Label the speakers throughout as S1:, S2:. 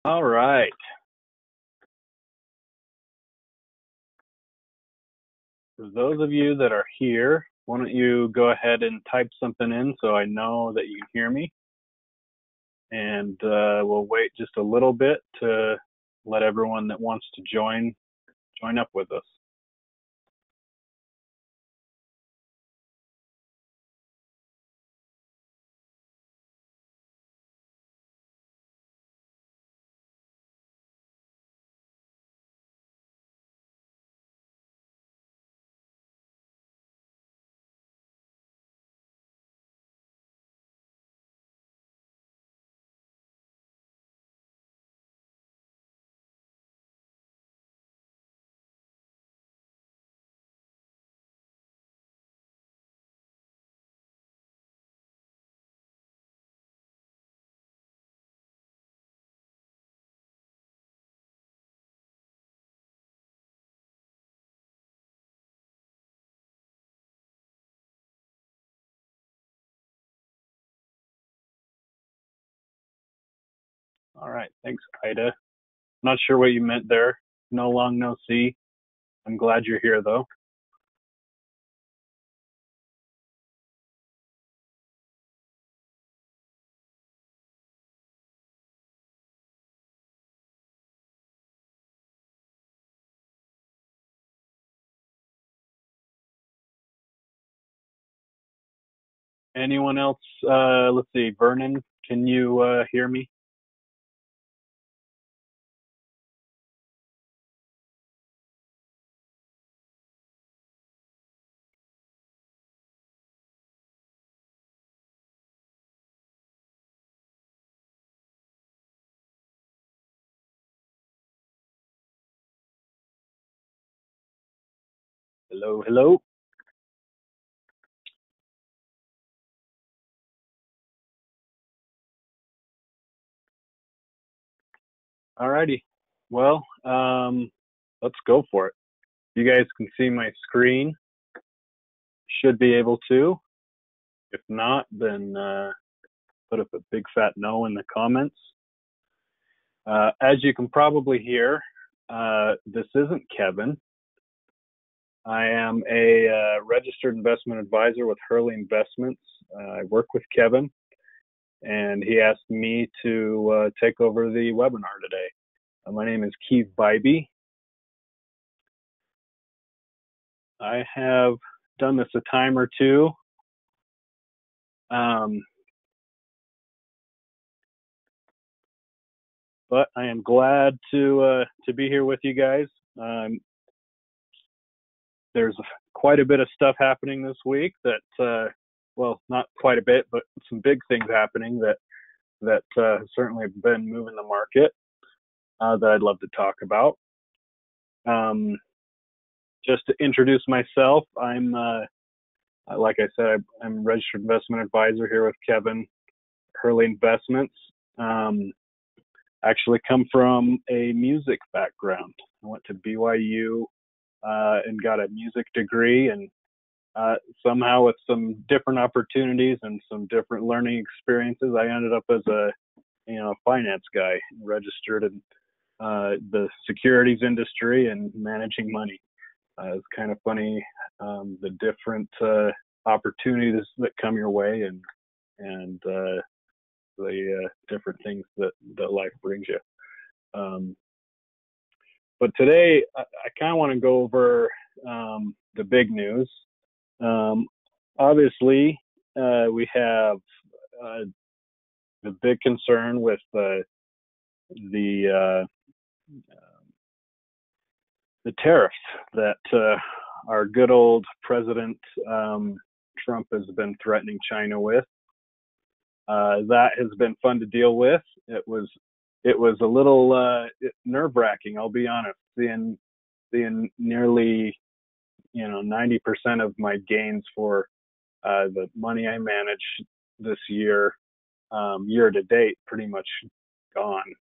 S1: All right. For those of you that are here, why don't you go ahead and type something in so I know that you can hear me? And we'll wait just a little bit to let everyone that wants to join up with us. All right. Thanks, Ida. Not sure what you meant there. No long, no see. I'm glad you're here, though. Anyone else? Let's see. Vernon, can you hear me? Hello, hello. All righty. Well, let's go for it. You guys can see my screen. Should be able to. If not, then put up a big fat no in the comments. As you can probably hear, this isn't Kevin. I am a registered investment advisor with Hurley Investments. I work with Kevin, and he asked me to take over the webinar today. My name is Keve Bybee. I have done this a time or two. But I am glad to be here with you guys. There's quite a bit of stuff happening this week that, well, not quite a bit, but some big things happening that certainly have been moving the market that I'd love to talk about. Just to introduce myself, I'm, like I said, I'm a registered investment advisor here with Kevin, Hurley Investments. Actually come from a music background. I went to BYU and got a music degree, and somehow with some different opportunities and some different learning experiences, I ended up as a finance guy, registered in the securities industry and managing money. It's kind of funny, the different opportunities that come your way and the different things that life brings you. But today, I kind of want to go over the big news. Obviously, we have the big concern with the tariffs that our good old President Trump has been threatening China with. That has been fun to deal with. It was a little nerve-wracking, I'll be honest, seeing nearly 90% of my gains for the money I manage this year, year to date, pretty much gone,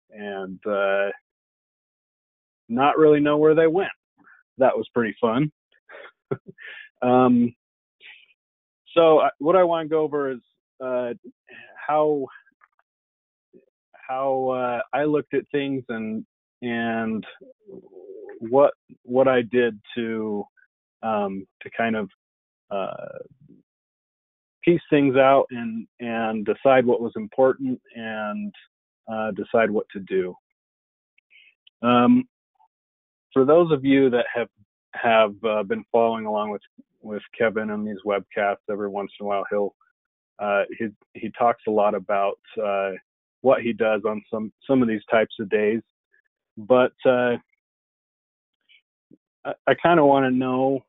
S1: and not really know where they went. That was pretty fun. So what I want to go over is how I looked at things and what I did to kind of piece things out and decide what was important and decide what to do. For those of you that have been following along with Kevin on these webcasts, every once in a while he talks a lot about what he does on some of these types of days. But I kind of want to know,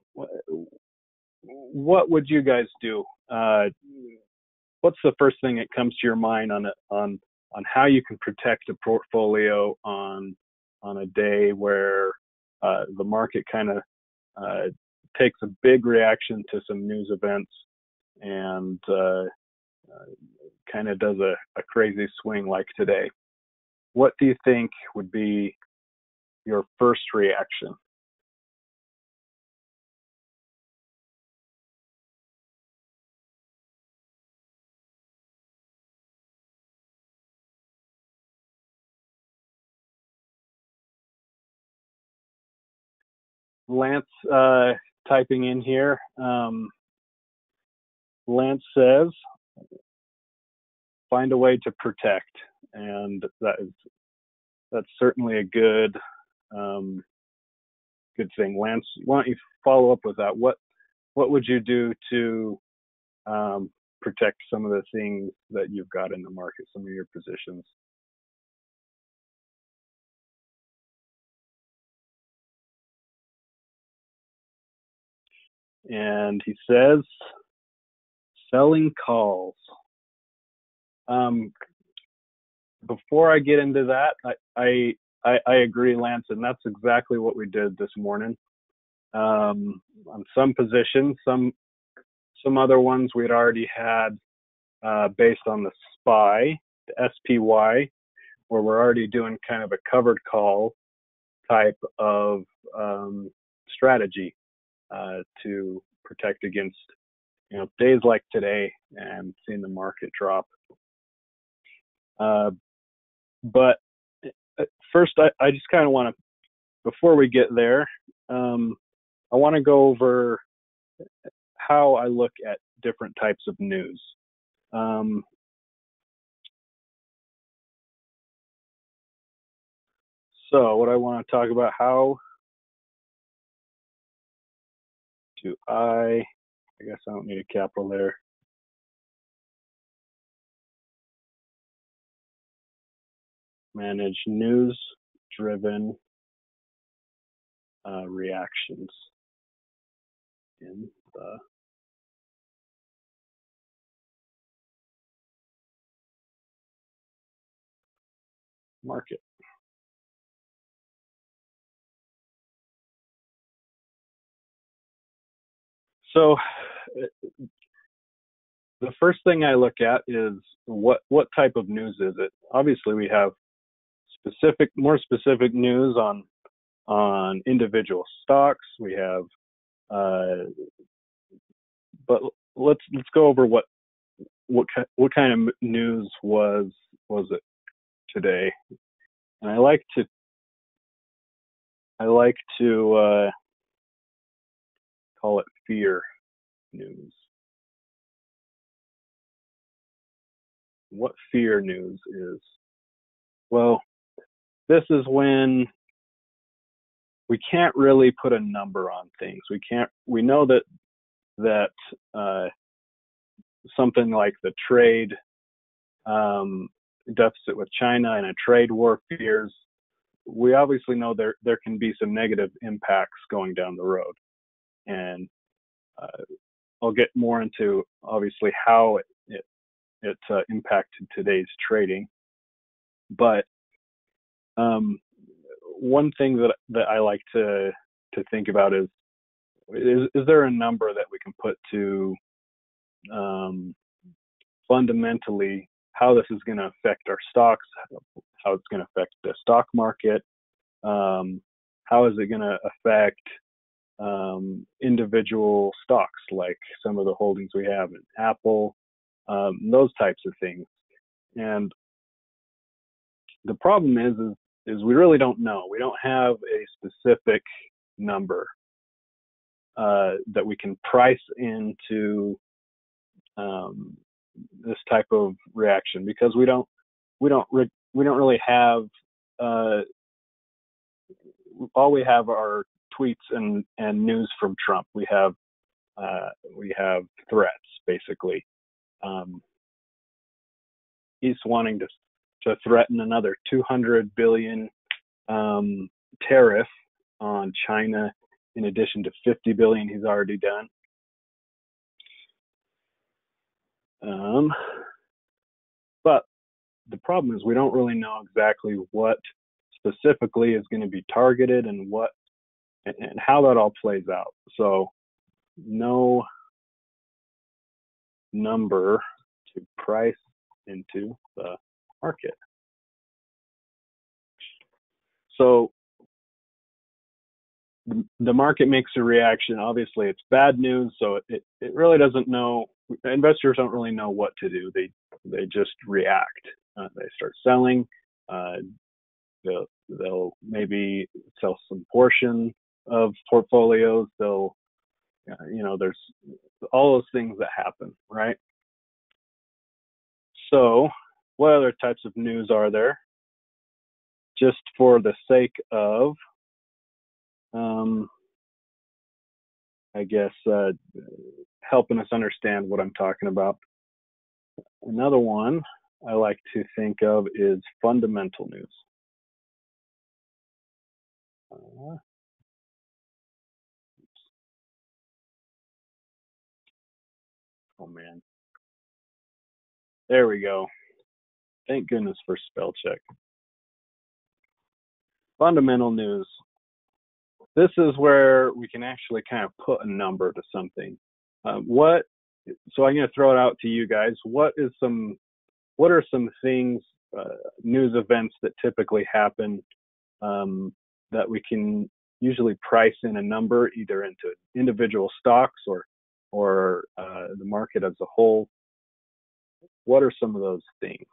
S1: what would you guys do? What's the first thing that comes to your mind on how you can protect a portfolio on a day where the market kind of takes a big reaction to some news events and kind of does a crazy swing like today? What do you think would be your first reaction? Lance typing in here. Lance says, find a way to protect, and that's certainly a good thing. Lance, why don't you follow up with that? What would you do to protect some of the things that you've got in the market, some of your positions? And he says, selling calls. Before I get into that, I agree, Lance, and that's exactly what we did this morning. On some positions, some other ones we'd already had based on the SPY, the SPY, where we're already doing kind of a covered call type of strategy to protect against days like today and seeing the market drop. But first, I just kind of want to, before we get there, I want to go over how I look at different types of news. So what I want to talk about, how do I guess I don't need a capital there. Manage news-driven reactions in the market. So the first thing I look at is what type of news is it? Obviously, we have more specific news on individual stocks. We have, but let's go over what kind of news was it today. And I like to call it fear news. What fear news is? Well, this is when we can't really put a number on things. We know that something like the trade deficit with China and a trade war fears, we obviously know there can be some negative impacts going down the road. And I'll get more into obviously how it impacted today's trading. But one thing that I like to think about is there a number that we can put to fundamentally how this is going to affect our stocks, how it's going to affect the stock market, how is it going to affect individual stocks, like some of the holdings we have in Apple, those types of things. And the problem is we really don't know. We don't have a specific number that we can price into this type of reaction, because we don't really have all we have are tweets and news from Trump. We have threats, basically. He's wanting to threaten another 200 billion tariff on China, in addition to 50 billion he's already done. But the problem is we don't really know exactly what specifically is going to be targeted and how that all plays out. So no number to price into the market. So the market makes a reaction. Obviously, it's bad news, so it really doesn't know. Investors don't really know what to do. They just react. They start selling. They'll maybe sell some portion of portfolios. They'll, there's all those things that happen, right? So what other types of news are there? Just for the sake of, I guess, helping us understand what I'm talking about. Another one I like to think of is fundamental news. Oh man. There we go. Thank goodness for spell check. Fundamental news. This is where we can actually kind of put a number to something. So I'm going to throw it out to you guys. What are some things, news events that typically happen that we can usually price in a number, either into individual stocks or the market as a whole? What are some of those things?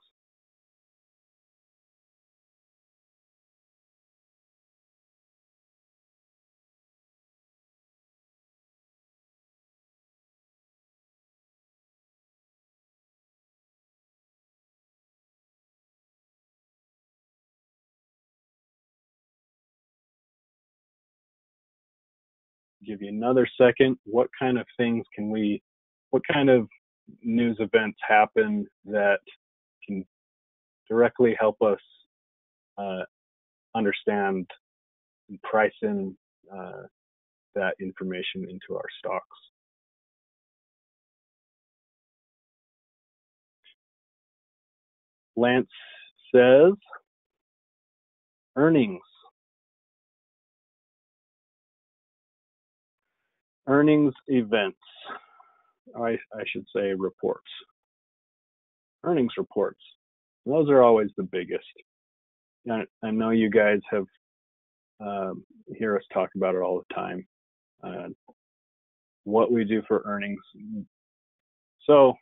S1: Give you another second. What kind of news events happen that can directly help us understand and price in that information into our stocks? Lance says earnings. Earnings events. I should say reports. Earnings reports. Those are always the biggest. I know you guys have hear us talk about it all the time. What we do for earnings. So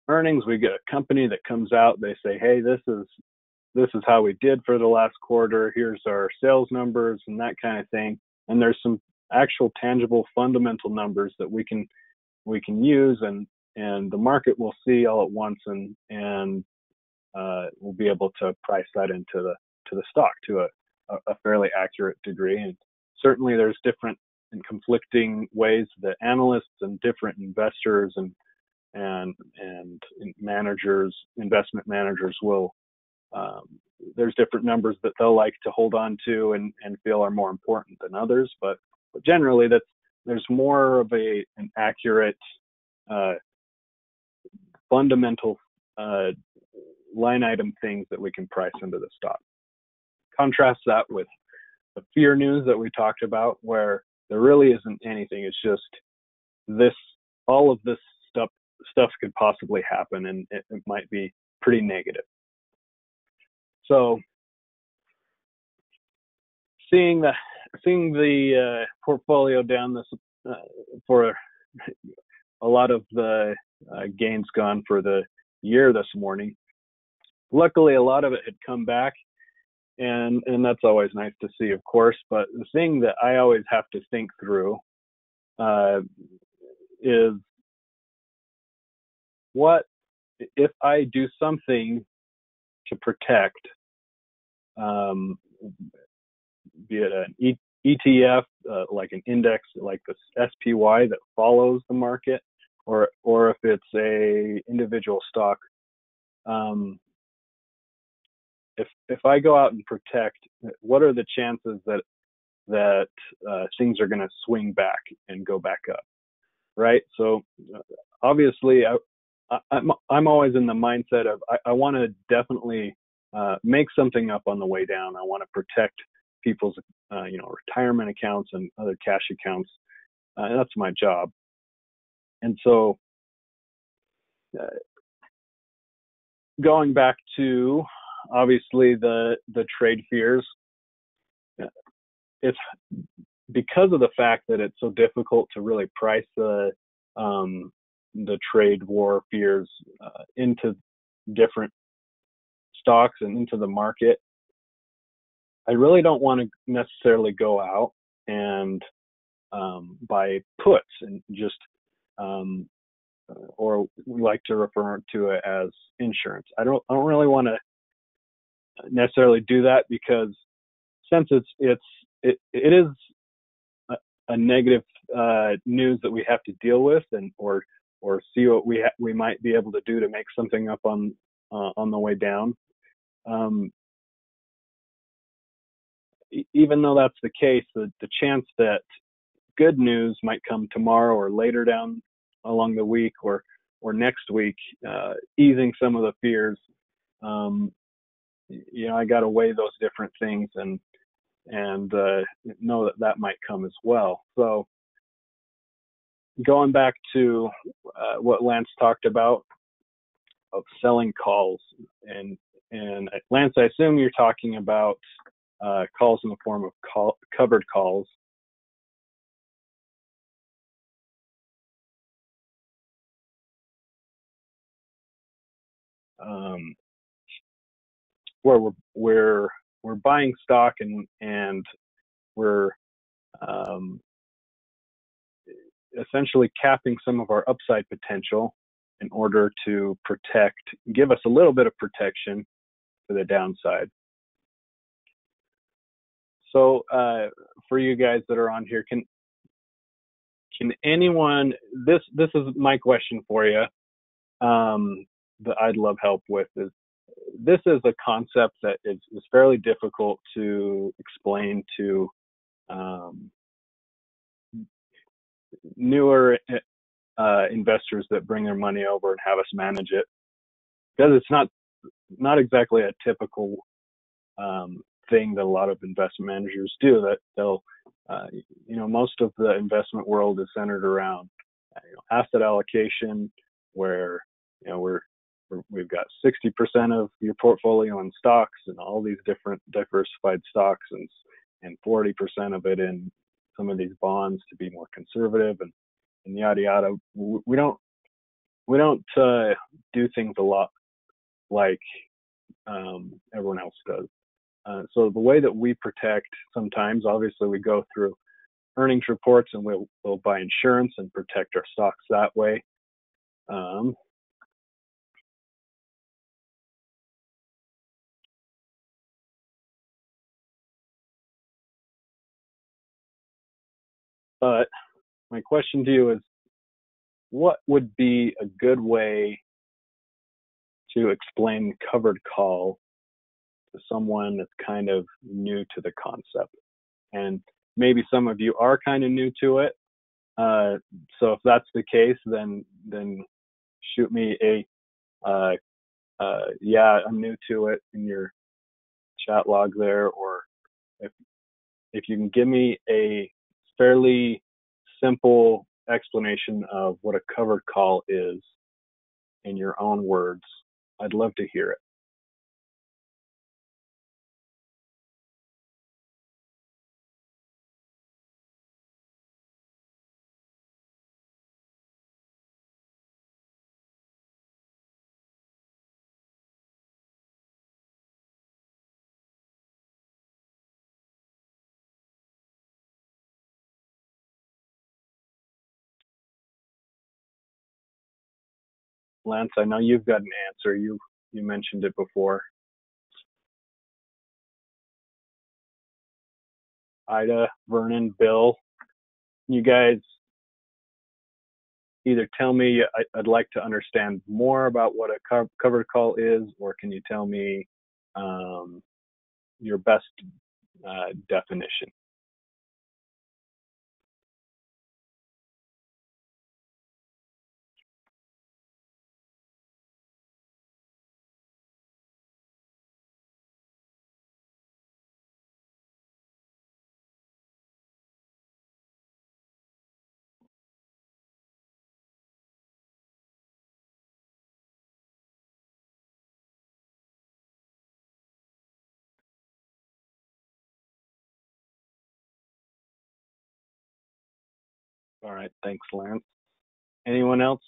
S1: earnings, we get a company that comes out. They say, "Hey, this is how we did for the last quarter. Here's our sales numbers," and that kind of thing. And there's some actual tangible fundamental numbers that we can use, and the market will see all at once, and we'll be able to price that into the stock to a fairly accurate degree. And certainly there's different and conflicting ways that analysts and different investors and managers, investment managers will, there's different numbers that they'll like to hold on to and feel are more important than others. But generally there's more of an accurate fundamental line item things that we can price into the stock. Contrast that with the fear news that we talked about, where there really isn't anything. It's just all of this stuff could possibly happen, and it might be pretty negative. So seeing the portfolio down this for a lot of the gains gone for the year this morning. Luckily, a lot of it had come back, and that's always nice to see, of course. But the thing that I always have to think through is, what if I do something to protect, um, be it an ETF, like an index, like the SPY that follows the market, or if it's a individual stock. Um, if I go out and protect, what are the chances that things are going to swing back and go back up, right? So obviously, I'm always in the mindset of I want to definitely make something up on the way down. I want to protect people's retirement accounts and other cash accounts. And that's my job. And so going back to obviously the trade fears, it's because of the fact that it's so difficult to really price the trade war fears into different stocks and into the market. I really don't want to necessarily go out and buy puts and just, or we like to refer to it as insurance. I don't really want to necessarily do that, because since it is a negative news that we have to deal with, and or see what we might be able to do to make something up on the way down. Even though that's the case, the chance that good news might come tomorrow or later down along the week, or next week, easing some of the fears. I got to weigh those different things and know that might come as well. So going back to what Lance talked about of selling calls, and Lance, I assume you're talking about calls in the form of covered calls. Where we're buying stock and we're essentially capping some of our upside potential in order to give us a little bit of protection to the downside. So for you guys that are on here, can anyone, this is my question for you, that I'd love help with, is this is a concept that is fairly difficult to explain to newer investors that bring their money over and have us manage it, because it's not exactly a typical thing that a lot of investment managers do. That they'll, most of the investment world is centered around asset allocation, where we've got 60% of your portfolio in stocks and all these different diversified stocks, and 40% of it in some of these bonds to be more conservative, and yada yada. We don't do things a lot like everyone else does. So the way that we protect, sometimes, obviously, we go through earnings reports, and we'll buy insurance and protect our stocks that way. But my question to you is, what would be a good way to explain covered call to someone that's kind of new to the concept? And maybe some of you are kind of new to it. So if that's the case, then shoot me a yeah, I'm new to it in your chat log there, or if you can give me a fairly simple explanation of what a covered call is in your own words, I'd love to hear it. Lance, I know you've got an answer. You mentioned it before. Ida, Vernon, Bill, you guys either tell me I'd like to understand more about what a covered call is, or can you tell me your best definition? All right, thanks, Lance. Anyone else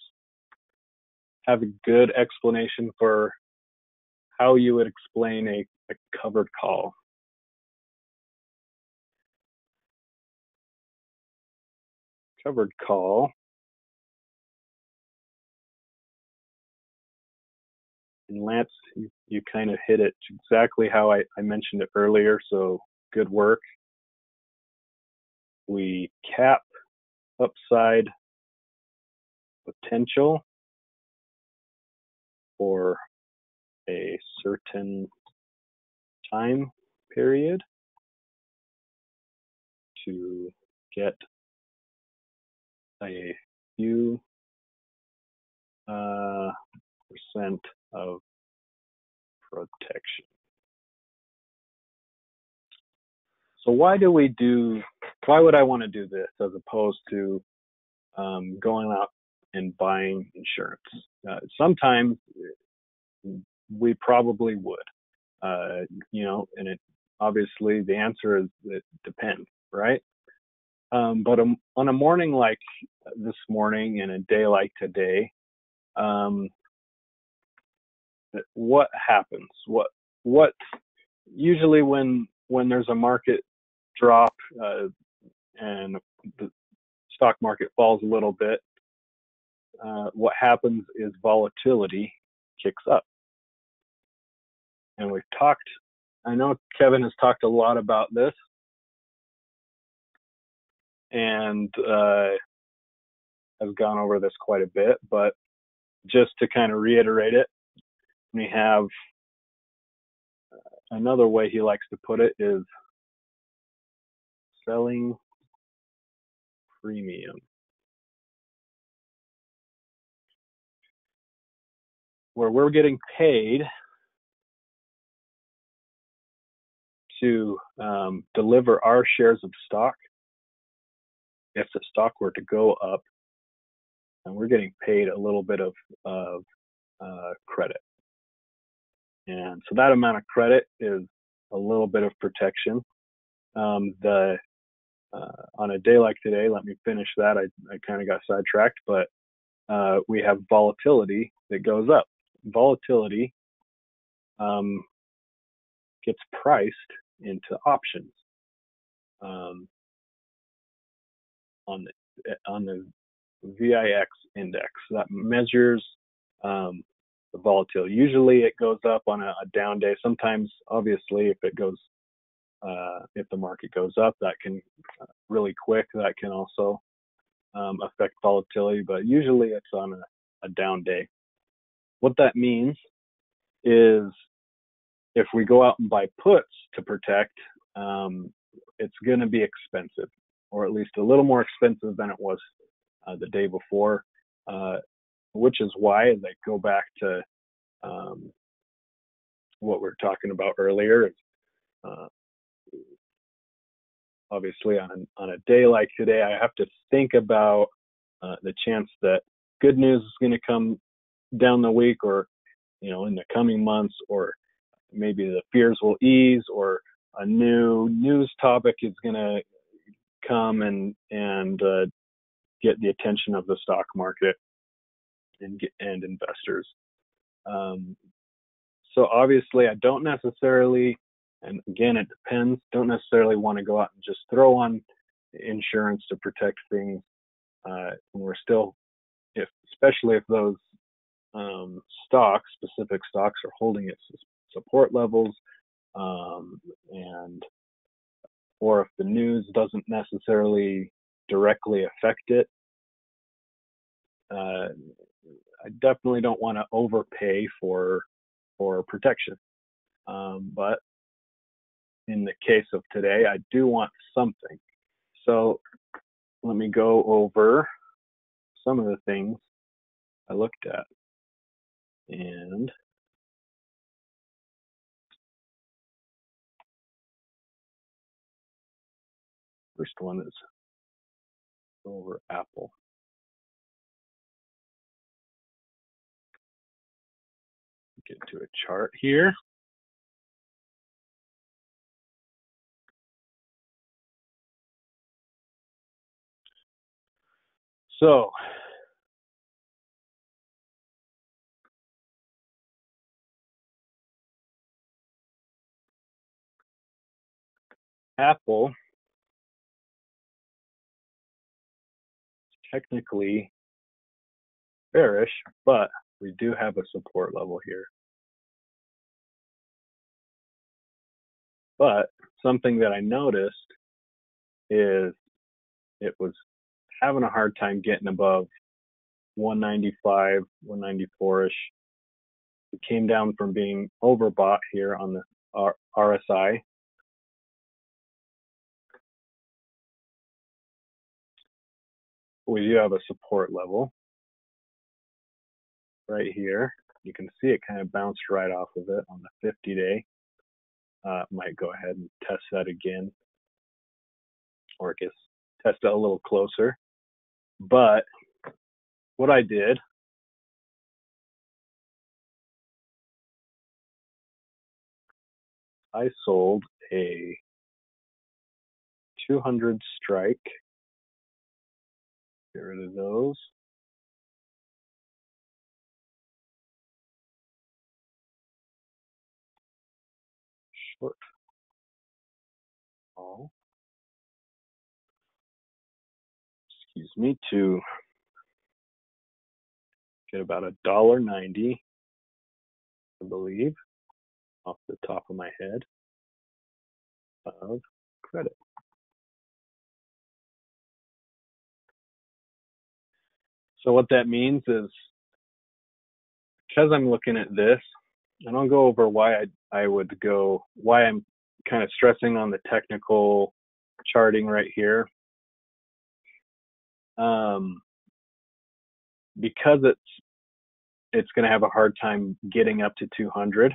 S1: have a good explanation for how you would explain a covered call? Covered call, and Lance, you kind of hit it exactly how I mentioned it earlier, so good work. We cap upside potential for a certain time period to get a few percent of protection. So why would I want to do this as opposed to going out and buying insurance? Sometimes we probably would, and it obviously the answer is it depends, right? But on a morning like this morning and a day like today, what happens? What usually when there's a market drop and the stock market falls a little bit, what happens is volatility kicks up. And I know Kevin has talked a lot about this, and has gone over this quite a bit, but just to kind of reiterate it, we have another way he likes to put it is selling premium. Where we're getting paid to deliver our shares of stock if the stock were to go up, and we're getting paid a little bit of credit. And so that amount of credit is a little bit of protection. On a day like today, let me finish that. I kind of got sidetracked, but we have volatility that goes up. Volatility gets priced into options on the VIX index that measures the volatility. Usually it goes up on a down day. Sometimes, obviously, if the market goes up, that can really quick. That can also affect volatility, but usually it's on a down day. What that means is if we go out and buy puts to protect, it's going to be expensive, or at least a little more expensive than it was the day before, which is why, as I go back to what we were talking about earlier, obviously on a day like today, I have to think about the chance that good news is going to come down the week, or in the coming months, or maybe the fears will ease, or a new news topic is going to come and get the attention of the stock market and investors. So obviously I don't necessarily, and again, it depends, don't necessarily want to go out and just throw on insurance to protect things when we're still, especially if those stocks, specific stocks, are holding its support levels, and or if the news doesn't necessarily directly affect it. I definitely don't want to overpay for protection, but in the case of today, I do want something. So let me go over some of the things I looked at. And first one is over Apple. Get to a chart here. So Apple is technically bearish, but we do have a support level here. But something that I noticed is it was having a hard time getting above 195, 194-ish. It came down from being overbought here on the RSI. We do have a support level right here. You can see it kind of bounced right off of it on the 50-day. Might go ahead and test that again, or I guess test it a little closer. But what I did, I sold a 200 strike. Get rid of those. Short call. Excuse me, to get about $1.90, I believe, off the top of my head, of credit. So what that means is, because I'm looking at this, and I'll go over why why I'm kind of stressing on the technical charting right here. Because it's going to have a hard time getting up to 200,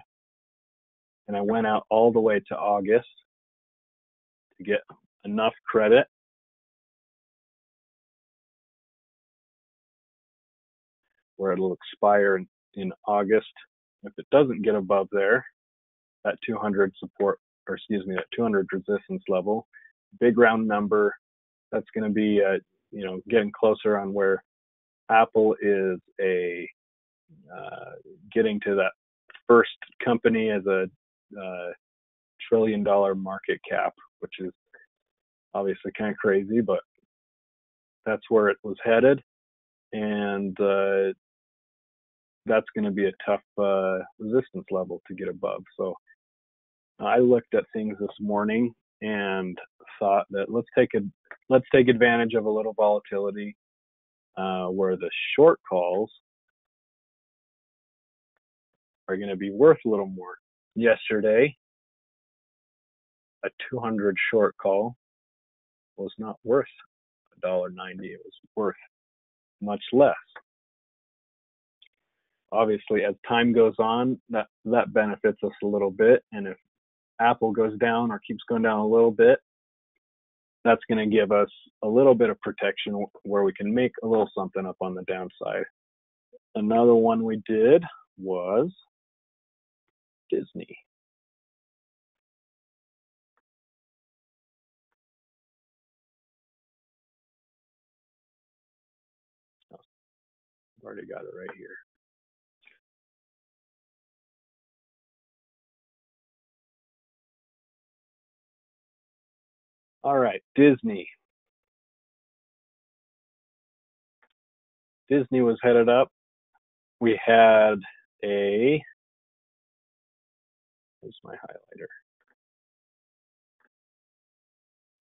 S1: and I went out all the way to August to get enough credit where it'll expire in August. If it doesn't get above there, that 200 support, or excuse me, that 200 resistance level, big round number, that's going to be getting closer on where Apple is getting to that first company as a $1 trillion market cap, which is obviously kind of crazy, but that's where it was headed. And that's going to be a tough resistance level to get above. So I looked at things this morning and thought that let's take advantage of a little volatility where the short calls are going to be worth a little more. Yesterday, a 200 short call was not worth $1.90. It was worth much less. Obviously, as time goes on, that benefits us a little bit. And if Apple goes down or keeps going down a little bit, that's going to give us a little bit of protection where we can make a little something up on the downside. Another one we did was Disney. I've already got it right here. All right, Disney. Disney was headed up we had here's my highlighter,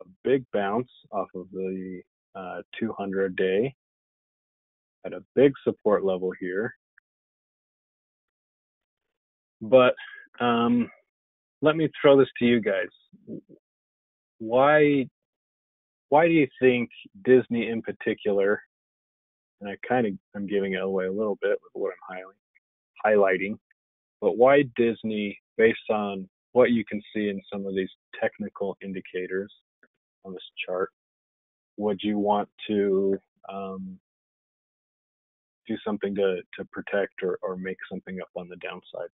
S1: a big bounce off of the 200 day at a big support level here. But let me throw this to you guys. Why do you think Disney in particular, and I'm giving it away a little bit with what I'm highlighting, but why Disney, based on what you can see in some of these technical indicators on this chart, would you want to do something to protect or make something up on the downside?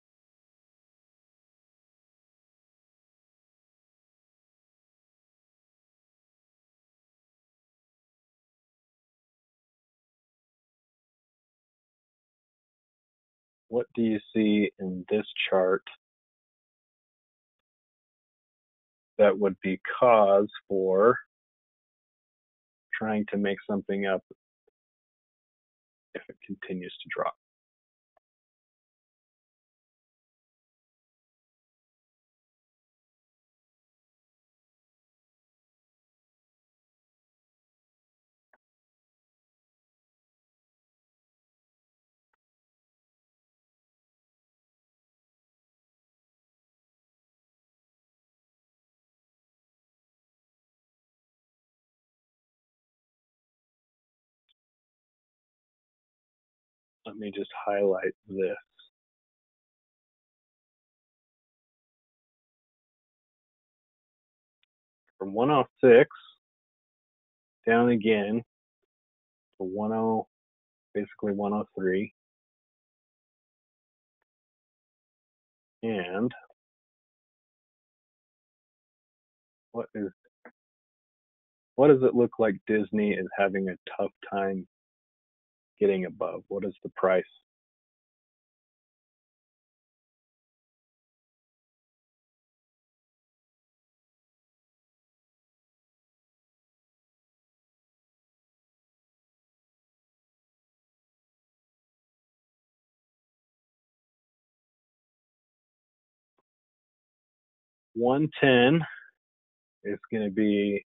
S1: What do you see in this chart that would be cause for trying to make something up if it continues to drop? Let me just highlight this. From 106 down again to basically 103. And what does it look like Disney is having a tough time getting above? What is the price? $110 is going to be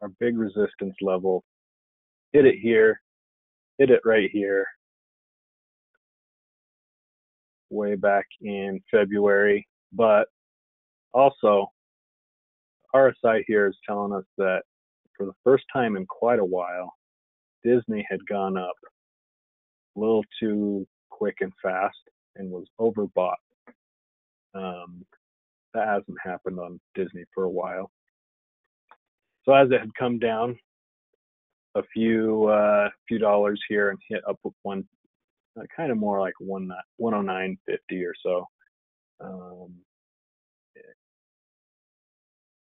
S1: our big resistance level. Hit it here, hit it right here, way back in February. But also, RSI here is telling us that for the first time in quite a while, Disney had gone up a little too quick and fast and was overbought. That hasn't happened on Disney for a while. So as it had come down a few dollars here and hit up with one, kind of more like 109.50 or so,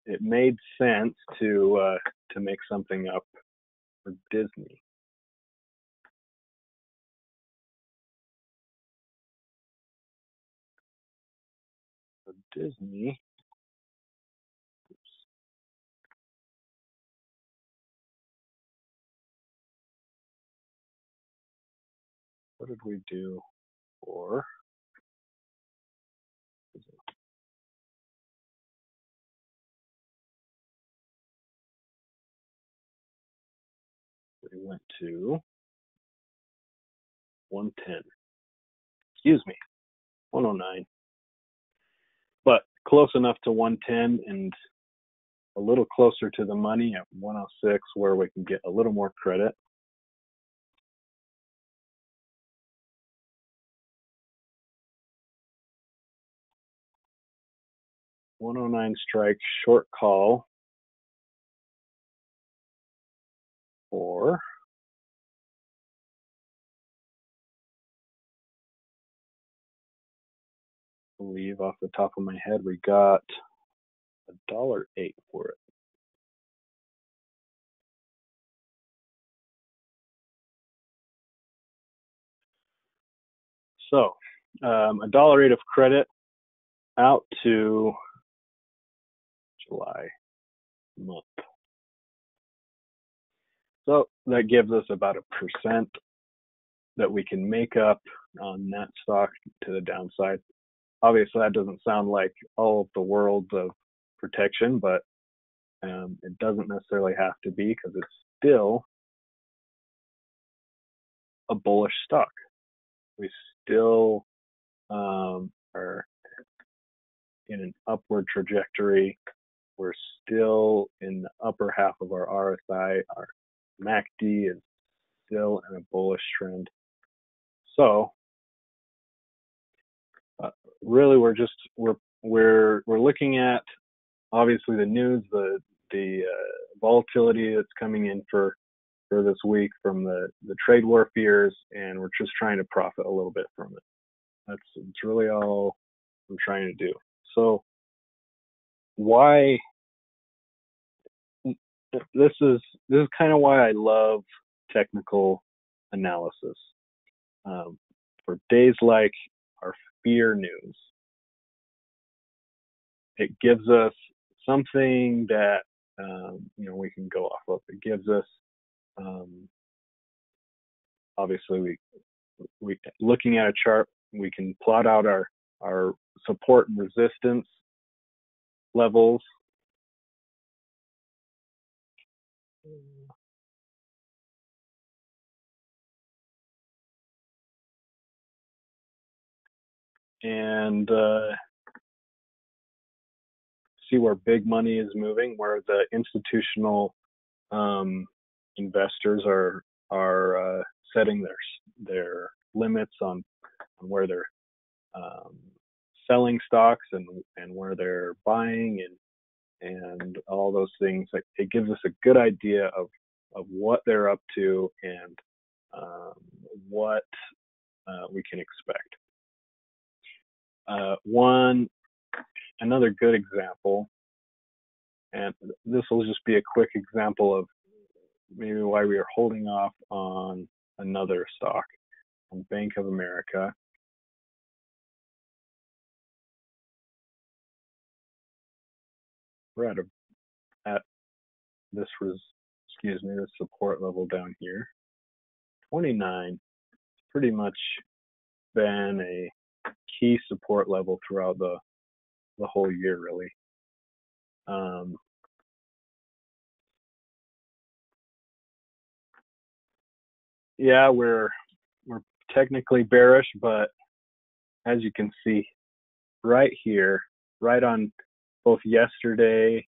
S1: it made sense to make something up for Disney. For Disney, what did we do for? We went to 110. Excuse me, 109. But close enough to 110 and a little closer to the money at 106 where we can get a little more credit. $109 strike short call for, I believe off the top of my head, we got $1.08 for it. So $1.08 of credit out to July month. So that gives us about 1% that we can make up on that stock to the downside. Obviously, that doesn't sound like all of the world of protection, but it doesn't necessarily have to be, because it's still a bullish stock. We still are in an upward trajectory. We're still in the upper half of our RSI. Our MACD is still in a bullish trend. So really, we're looking at, obviously, the news, the volatility that's coming in for this week from the trade war fears, and we're just trying to profit a little bit from it. It's really all I'm trying to do. So why this is kind of why I love technical analysis. For days like our fear news, it gives us something that we can go off of. It gives us obviously we looking at a chart, we can plot out our support and resistance levels. And see where big money is moving, where the institutional investors are setting their limits on where they're selling stocks and where they're buying and all those things. It gives us a good idea of what they're up to and what we can expect. Another good example, and this will just be a quick example of maybe why we are holding off on another stock, on Bank of America. We're at this support level down here, 29. Pretty much been a key support level throughout the whole year, really. Yeah, we're technically bearish, but as you can see right here, right on both yesterday,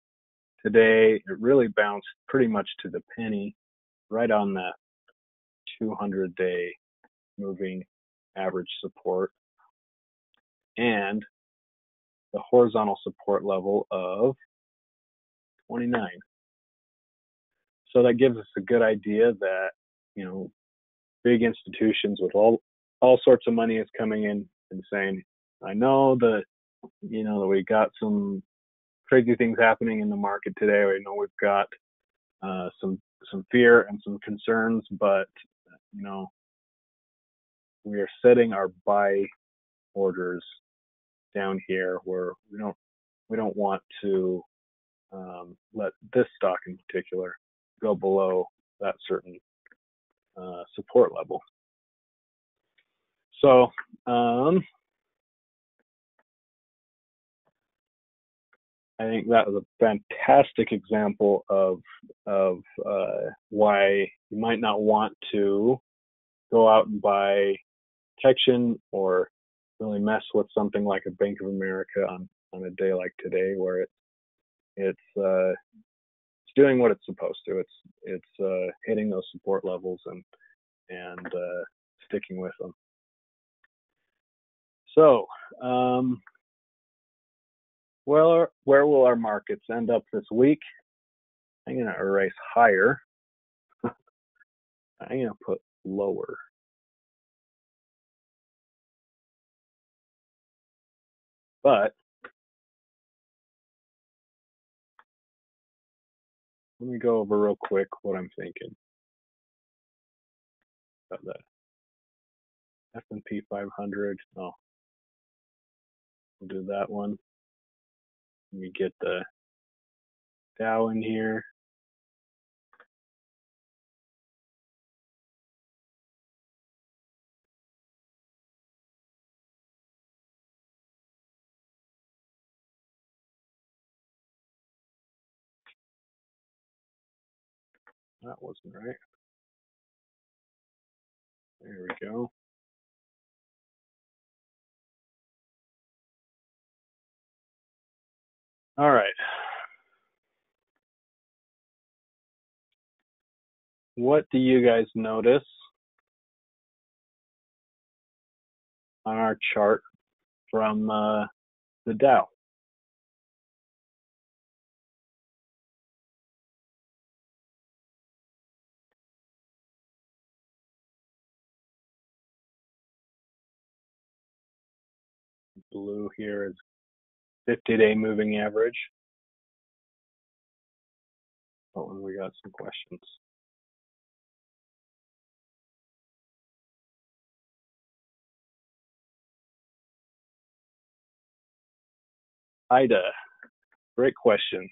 S1: today, it really bounced pretty much to the penny, right on that 200-day moving average support and the horizontal support level of 29. So that gives us a good idea that, big institutions with all sorts of money is coming in and saying, I know that, that we got some crazy things happening in the market today. I know we've got some fear and some concerns, but we are setting our buy orders down here where we don't want to let this stock in particular go below that certain support level. So I think that was a fantastic example of why you might not want to go out and buy protection or really mess with something like a Bank of America on a day like today, where it's doing what it's supposed to. It's hitting those support levels and sticking with them. So, well, where will our markets end up this week? I'm going to erase higher. I'm going to put lower. But let me go over real quick what I'm thinking about that. S&P 500. Oh, we'll do that one. Let me get the Dow in here. That wasn't right. There we go. All right. What do you guys notice on our chart from the Dow? Blue here is 50-day moving average. Oh, and we got some questions. Ida, great question.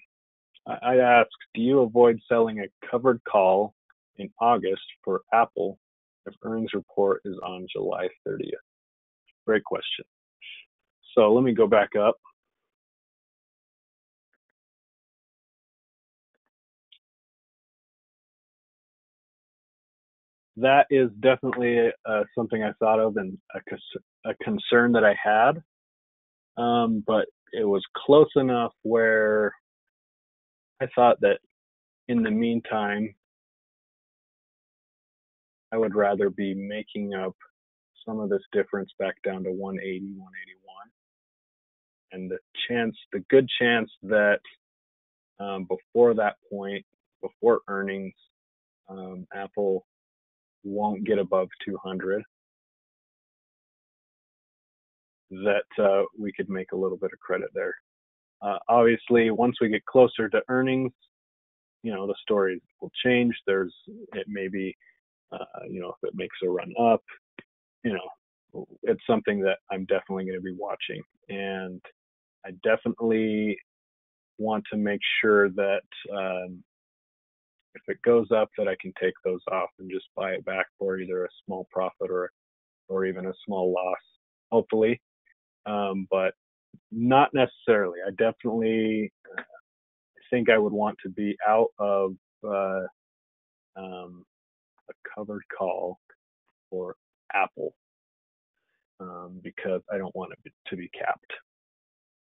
S1: I asked, do you avoid selling a covered call in August for Apple if earnings report is on July 30th? Great question. So let me go back up. That is definitely something I thought of and a concern that I had. But it was close enough where I thought that in the meantime, I would rather be making up some of this difference back down to 180, 181. And the good chance that before that point, before earnings, Apple won't get above 200, that we could make a little bit of credit there. Obviously, once we get closer to earnings, the story will change. It may be, if it makes a run up, it's something that I'm definitely going to be watching. And I definitely want to make sure that if it goes up, that I can take those off and just buy it back for either a small profit or even a small loss, hopefully. But not necessarily. I definitely think I would want to be out of a covered call for Apple because I don't want it to be capped.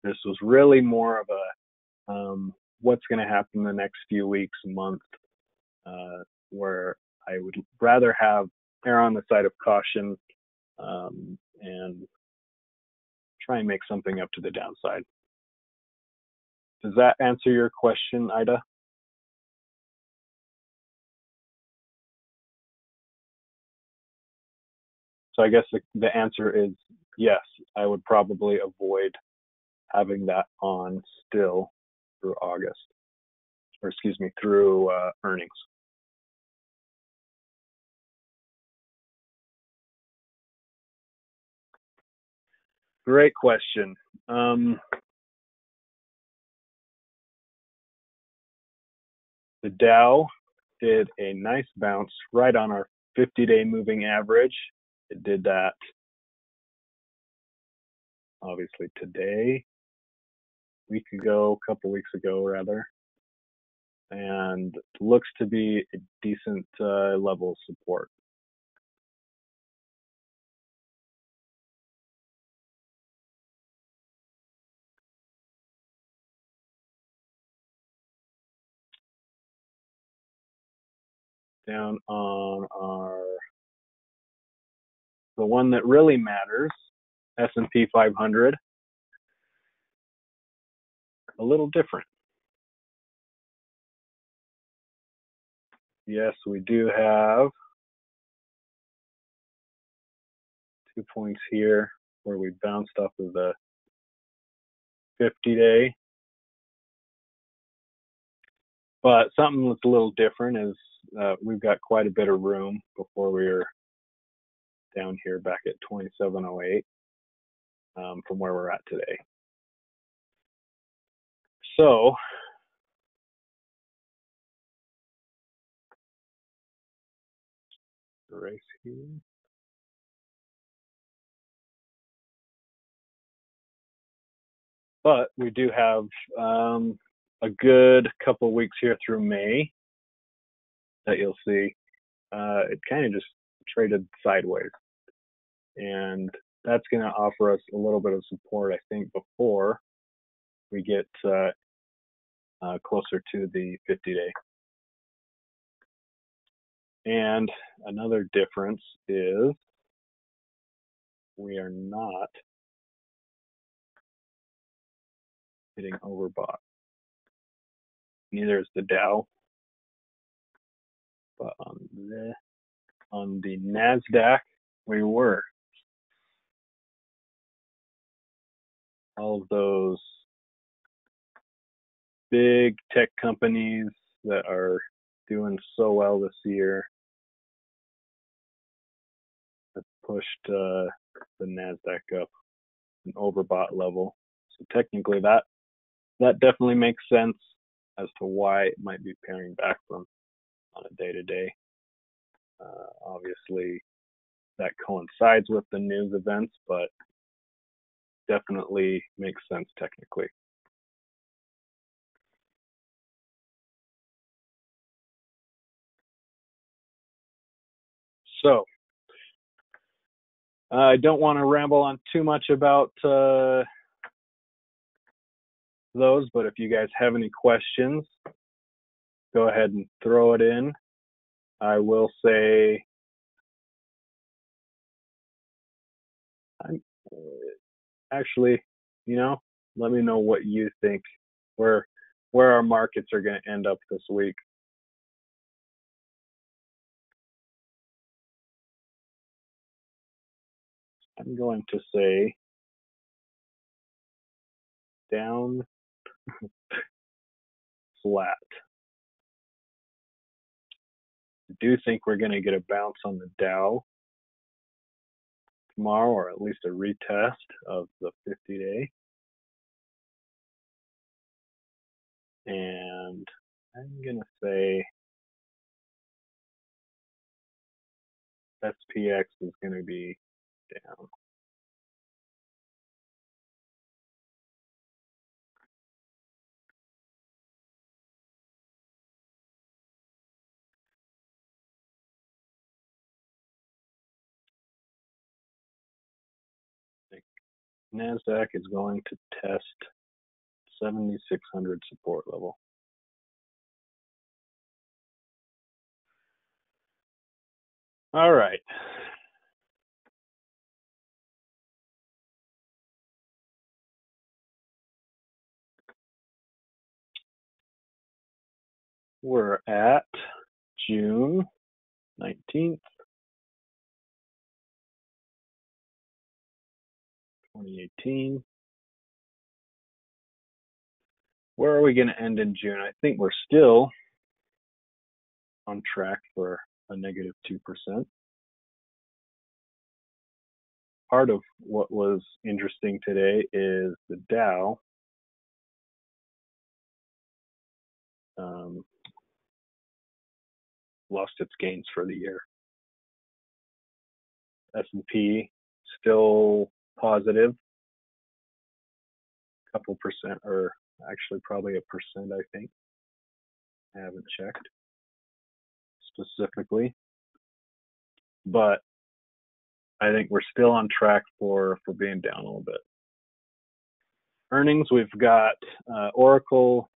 S1: This was really more of a what's going to happen in the next few weeks, month, where I would rather err on the side of caution and try and make something up to the downside. Does that answer your question, Ida? So I guess the answer is yes, I would probably avoid having that on still through August, or excuse me, through earnings. Great question. The Dow did a nice bounce right on our 50-day moving average. It did that obviously today, a couple weeks ago rather, and looks to be a decent level of support. Down on the one that really matters, S&P 500, a little different. Yes, we do have 2 points here where we bounced off of the 50-day. But something that's a little different is we've got quite a bit of room before we were down here back at 2708 from where we're at today. So erase here. But we do have a good couple weeks here through May that you'll see, it kind of just traded sideways. And that's going to offer us a little bit of support, I think, before we get closer to the 50-day. And another difference is we are not hitting overbought. Neither is the Dow. But on the NASDAQ, we were. All of those big tech companies that are doing so well this year have pushed the NASDAQ up an overbought level. So technically that definitely makes sense as to why it might be paring back from on a day-to-day. Obviously, that coincides with the news events, but definitely makes sense technically. So, I don't want to ramble on too much about those, but if you guys have any questions, go ahead and throw it in. I will say, actually, let me know what you think, where our markets are going to end up this week. I'm going to say down, flat. I do think we're going to get a bounce on the Dow tomorrow, or at least a retest of the 50-day. And I'm going to say SPX is going to be down. NASDAQ is going to test 7,600 support level. All right. We're at June 19th, 2018. Where are we going to end in June? I think we're still on track for a negative 2%. Part of what was interesting today is the Dow lost its gains for the year. S&P still positive, a couple percent, or actually probably 1%, I think. I haven't checked specifically, but I think we're still on track for being down a little bit. Earnings, we've got Oracle.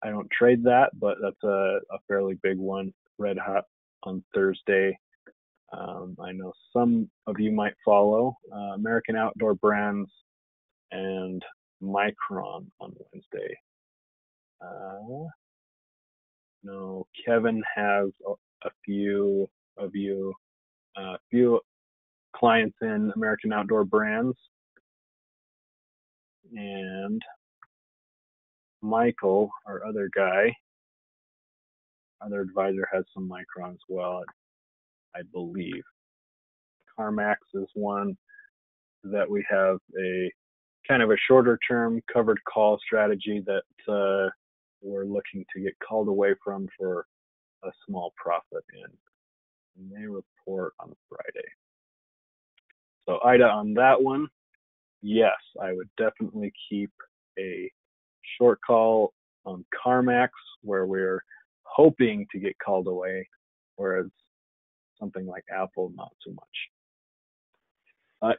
S1: I don't trade that, but that's a fairly big one, red hot on Thursday. I know some of you might follow American Outdoor Brands and Micron on Wednesday. No, Kevin has a few clients in American Outdoor Brands, and Michael, our other advisor, has some Micron as well, I believe. CarMax is one that we have a kind of a shorter term covered call strategy that we're looking to get called away from for a small profit in. And they report on Friday. So Ida, on that one, yes, I would definitely keep a short call on CarMax, where we're hoping to get called away, whereas something like Apple, not so much.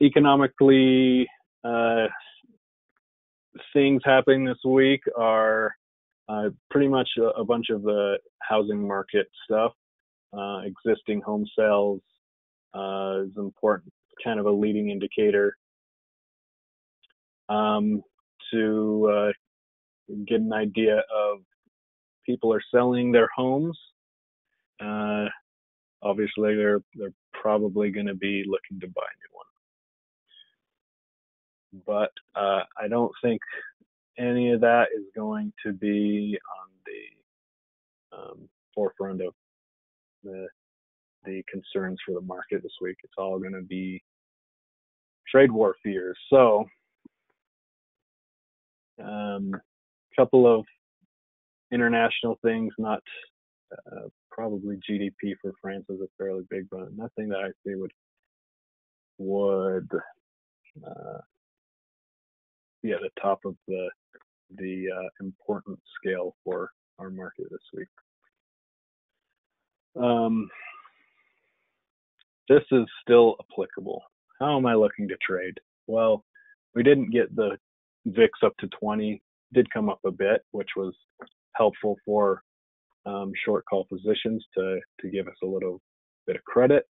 S1: Economically, things happening this week are pretty much a bunch of the housing market stuff. Existing home sales is important, kind of a leading indicator to get an idea of people are selling their homes. Obviously, they're probably going to be looking to buy a new one, but I don't think any of that is going to be on the forefront of the concerns for the market this week. It's all going to be trade war fears. So, couple of international things, not probably GDP for France is a fairly big one. Nothing that I see would be at the top of the important scale for our market this week. This is still applicable. How am I looking to trade? Well, we didn't get the VIX up to 20. Did come up a bit, which was helpful for short call positions to give us a little bit of credit,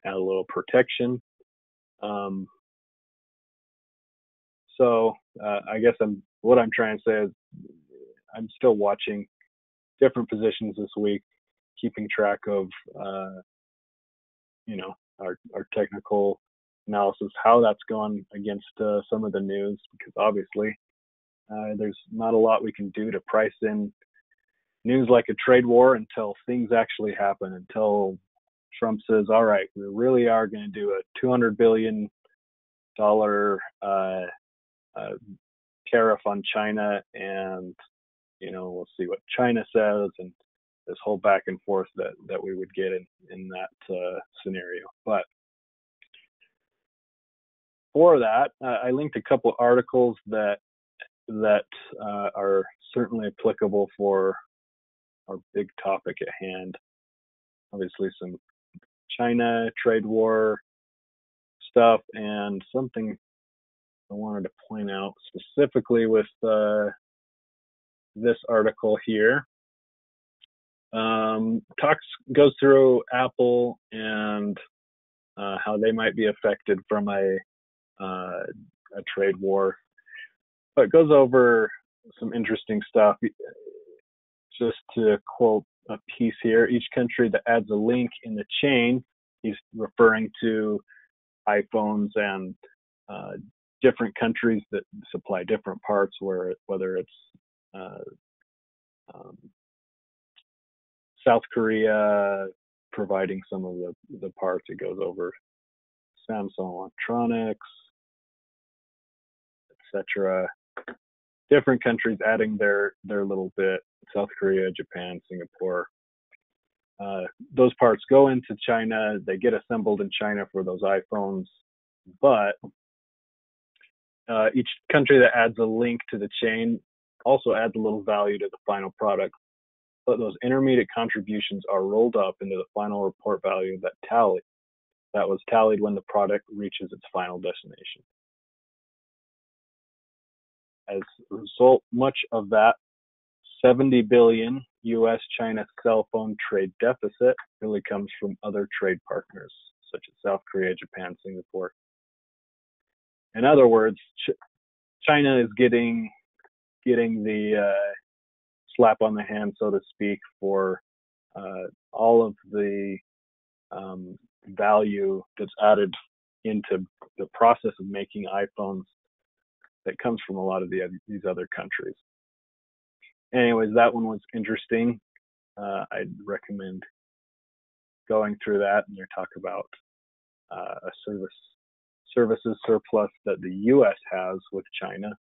S1: add a little protection. So I guess what I'm trying to say is I'm still watching different positions this week, keeping track of our technical analysis, how that's gone against some of the news, because obviously there's not a lot we can do to price in news like a trade war until things actually happen, until Trump says, all right, we really are going to do a $200 billion tariff on China, and we'll see what China says, and this whole back and forth that we would get in that scenario. But for that, I linked a couple articles that are certainly applicable for our big topic at hand. Obviously, some China trade war stuff, and something I wanted to point out specifically with this article here. Goes through Apple and how they might be affected from a trade war, but goes over some interesting stuff. Just to quote a piece here, each country that adds a link in the chain, he's referring to iPhones and different countries that supply different parts, whether it's South Korea providing some of the parts, it goes over Samsung Electronics, etc. Different countries adding their little bit. South Korea, Japan, Singapore. Those parts go into China. They get assembled in China for those iPhones, but each country that adds a link to the chain also adds a little value to the final product. But those intermediate contributions are rolled up into the final report value that was tallied when the product reaches its final destination. As a result, much of that $70 billion U.S.-China cell phone trade deficit really comes from other trade partners, such as South Korea, Japan, Singapore. In other words, China is getting the slap on the hand, so to speak, for all of the value that's added into the process of making iPhones that comes from a lot of these other countries. Anyways, that one was interesting. I'd recommend going through that, and they talk about a services surplus that the U.S. has with China.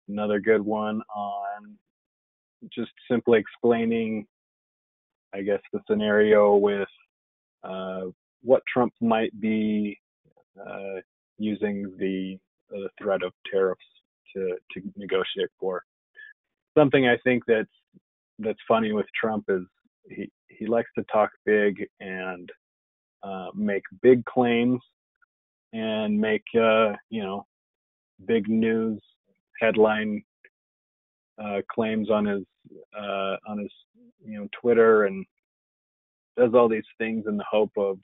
S1: Another good one on just simply explaining, I guess, the scenario with what Trump might be using the threat of tariffs to negotiate for. Something I think that's funny with Trump is he likes to talk big and make big claims and make big news headline claims on his Twitter, and does all these things in the hope of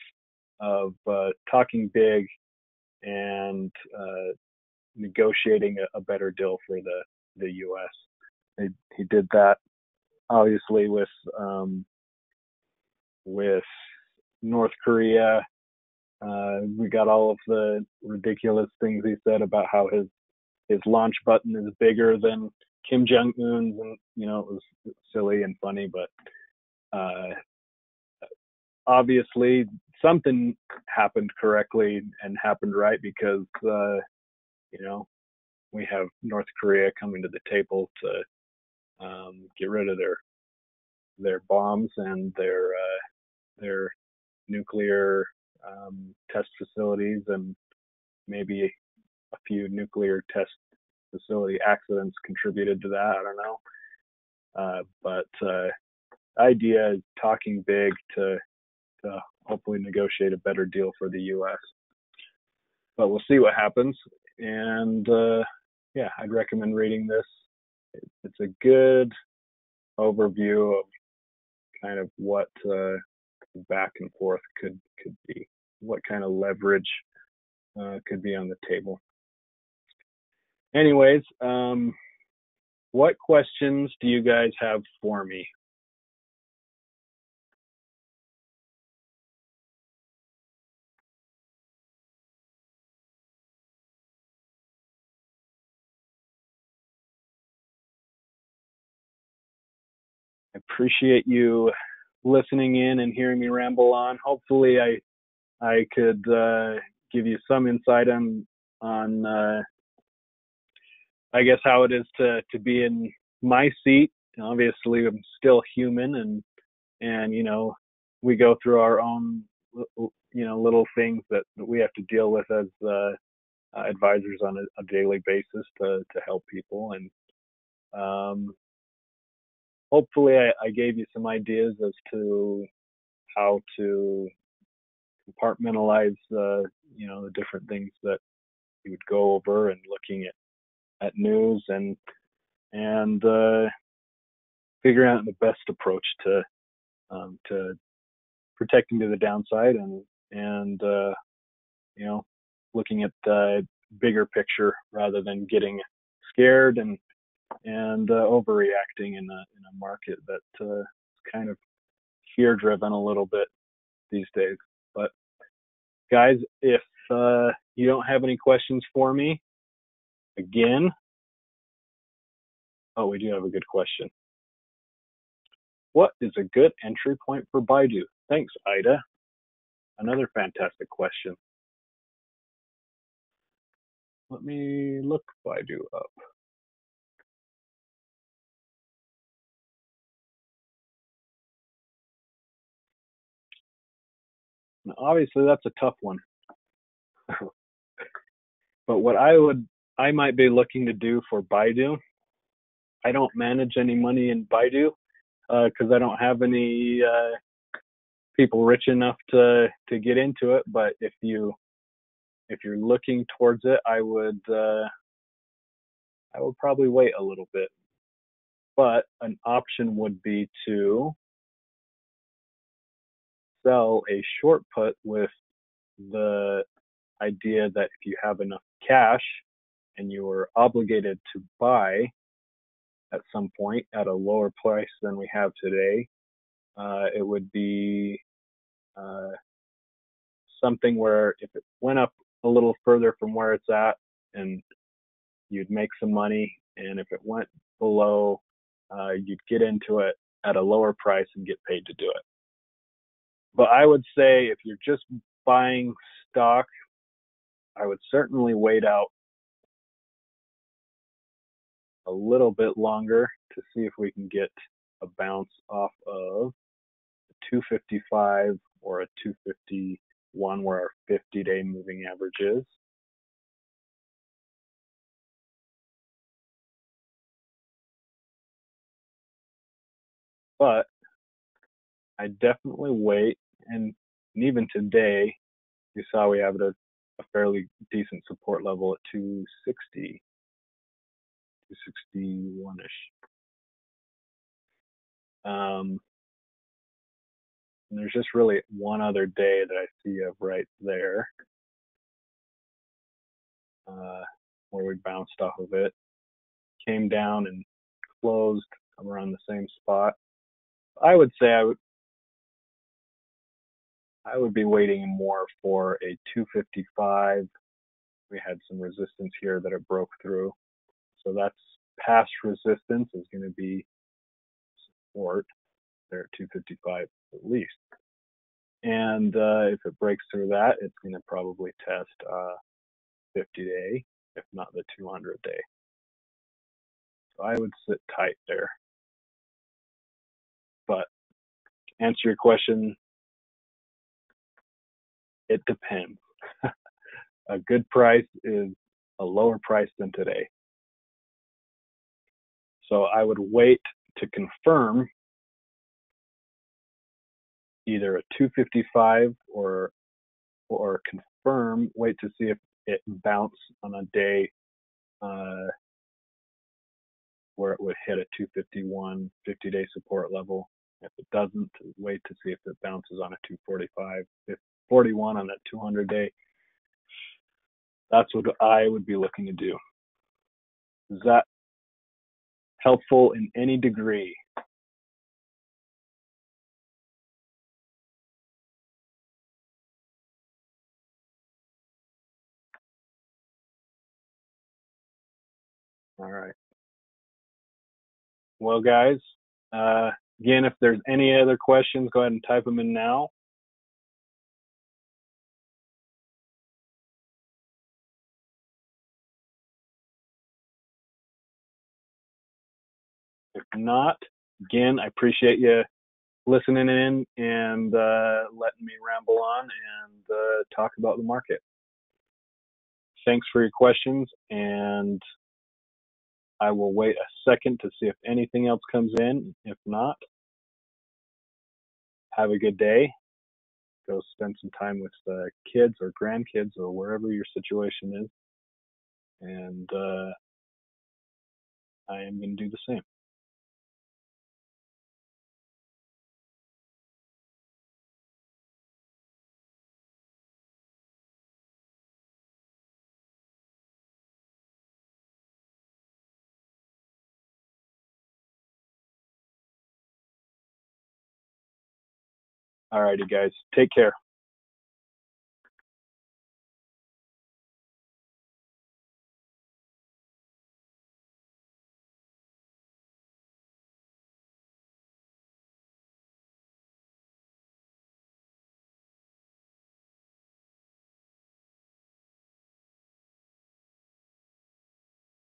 S1: talking big and negotiating a better deal for the U.S. He did that obviously with North Korea. We got all of the ridiculous things he said about how his launch button is bigger than Kim Jong-un's, and it was silly and funny, but obviously something happened correctly and happened right, because we have North Korea coming to the table to get rid of their bombs and their nuclear test facilities, and maybe a few nuclear test facility accidents contributed to that. I don't know. But the idea is talking big to hopefully negotiate a better deal for the U.S. But we'll see what happens. And I'd recommend reading this. It's a good overview of kind of what back and forth could be, what kind of leverage could be on the table. Anyways, what questions do you guys have for me? I appreciate you listening in and hearing me ramble on. Hopefully I could give you some insight on I guess how it is to be in my seat. Obviously I'm still human, and we go through our own little things that we have to deal with as advisors on a daily basis to help people. And hopefully I gave you some ideas as to how to compartmentalize the different things that you would go over, and looking at news and figuring out the best approach to protecting to the downside, and looking at the bigger picture rather than getting scared and overreacting in a market that is kind of fear driven a little bit these days. But guys, if you don't have any questions for me, again, we do have a good question. What is a good entry point for Baidu? Thanks, Ida. Another fantastic question. Let me look Baidu up. Now, obviously, that's a tough one. But what I might be looking to do for Baidu, I don't manage any money in Baidu because I don't have any people rich enough to get into it. But if you're looking towards it, I would probably wait a little bit. But an option would be to sell a short put with the idea that if you have enough cash and you are obligated to buy at some point at a lower price than we have today, it would be something where if it went up a little further from where it's at, and you'd make some money, and if it went below, you'd get into it at a lower price and get paid to do it. But I would say if you're just buying stock, I would certainly wait out a little bit longer to see if we can get a bounce off of a 255 or a 251 where our 50-day moving average is. but I definitely wait, and even today, you saw we have a fairly decent support level at 260, 261-ish. And there's just really one other day that I see of right there, where we bounced off of it, came down and closed around the same spot. I would say I would be waiting more for a 255. We had some resistance here that it broke through. So that's past resistance is going to be support there at 255 at least. And if it breaks through that, it's going to probably test 50-day, if not the 200-day. So I would sit tight there. But to answer your question, it depends. A good price is a lower price than today. So I would wait to confirm either a 255 or confirm, wait to see if it bounce on a day where it would hit a 251 50-day support level. If it doesn't, wait to see if it bounces on a 245, 41 on that 200-day. That's what I would be looking to do. Is that helpful in any degree? All right. Well, guys, again, if there's any other questions, go ahead and type them in now. If not, again, I appreciate you listening in and letting me ramble on and talk about the market. Thanks for your questions, and I will wait a second to see if anything else comes in. If not, have a good day. Go spend some time with kids or grandkids or wherever your situation is. And I am going to do the same. All righty, guys. Take care.